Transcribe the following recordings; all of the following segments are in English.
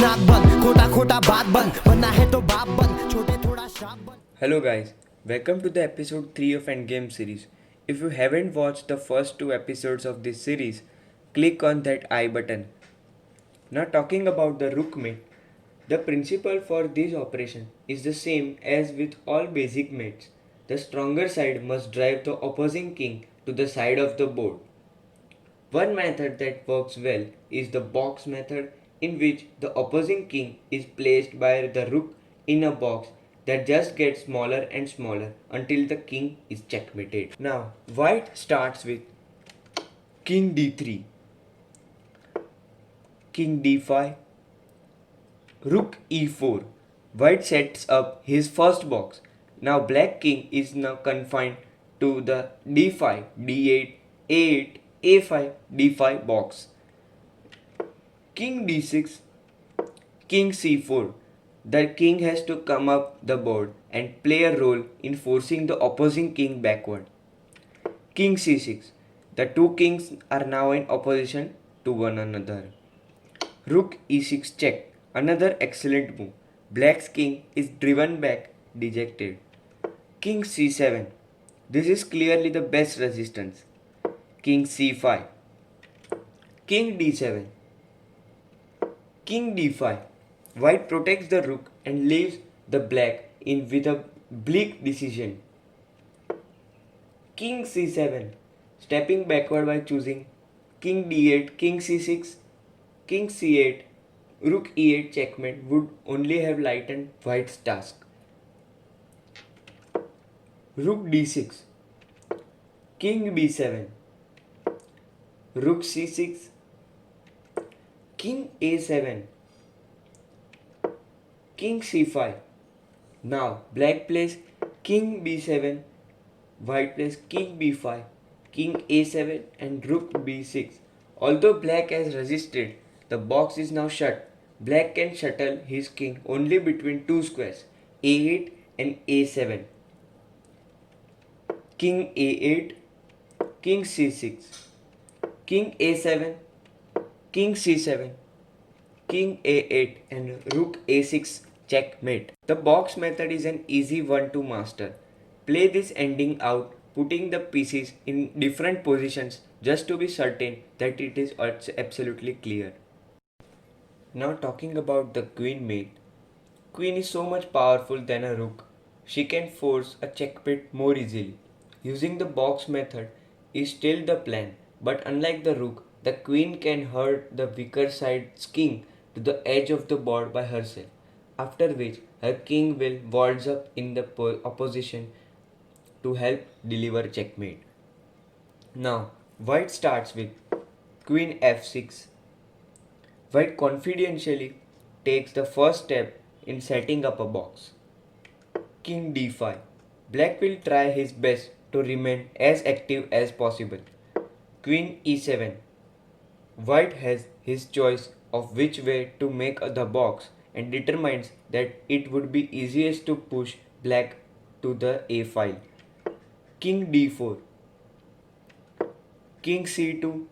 नाक बंद खोटा खोटा बात बंद बनना है तो बाप बंद छोटे थोड़ा शाप बंद. Hello guys, welcome to the episode 3 of Endgames series. If you haven't watched the first two episodes of this series, click on that I button. Now talking about the Rook mate, the principle for this operation is the same as with all basic mates. The stronger side must drive the opposing king to the side of the board. One method that works well is the box method, in which the opposing king is placed by the rook in a box that just gets smaller and smaller until the king is checkmated. Now, white starts with king d3, king d5, rook e4. White sets up his first box. Now black king is now confined to the d5, d8, a8, a5, d5 box. King d6, king c4. The king has to come up the board and play a role in forcing the opposing king backward. King c6. The two kings are now in opposition to one another. Rook e6 check. Another excellent move. Black's king is driven back dejected. King c7. This is clearly the best resistance. King c5. King d7. King d5. White protects the rook and leaves the black in with a bleak decision. King c7. Stepping backward by choosing king d8, king c6, king c8, rook e8 checkmate would only have lightened white's task. Rook d6, king b7, rook c6, king a7, king c5. Now black plays king b7, white plays king b5, king a7 and rook b6. Although black has resisted, the box is now shut. Black can shuttle his king only between two squares, a8 and a7. King a8, king c6, king a7, king c7, king a8 and rook a6 checkmate. The box method is an easy one to master. Play this ending out, putting the pieces in different positions just to be certain that it is absolutely clear. Now talking about the queen mate. Queen is so much powerful than a rook. She can force a checkmate more easily. Using the box method is still the plan, but unlike the rook, the queen can hurt the weaker side's king to the edge of the board by herself, after which her king will waltz up in the opposition to help deliver checkmate. Now, white starts with queen f6. White confidentially takes the first step in setting up a box. King d5. Black will try his best to remain as active as possible. Queen e7. White has his choice of which way to make the box and determines that it would be easiest to push black to the a file. King d4. King c2.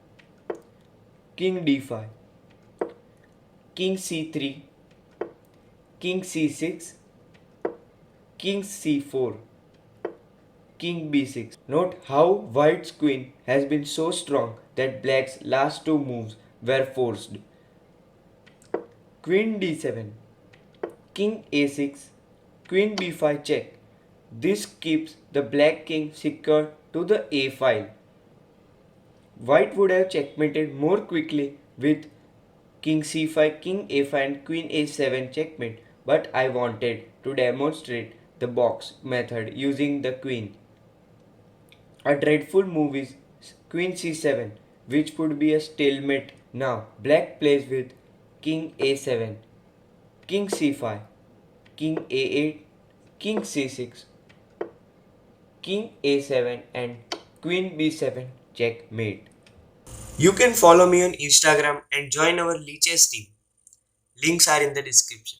King d5. King c3. King c6. King c4. King b6. Note how white's queen has been so strong that black's last two moves were forced. Queen d7, king a6, queen b5 check. This keeps the black king secure to the a file. White would have checkmated more quickly with king c5, king a5 and queen a7 checkmate, but I wanted to demonstrate the box method using the queen. A dreadful move is queen c7, which would be a stalemate. Now black plays with king a7, king c5, king a8, king c6, king a7 and queen b7 checkmate. You can follow me on Instagram and join our Leeches team. Links are in the description.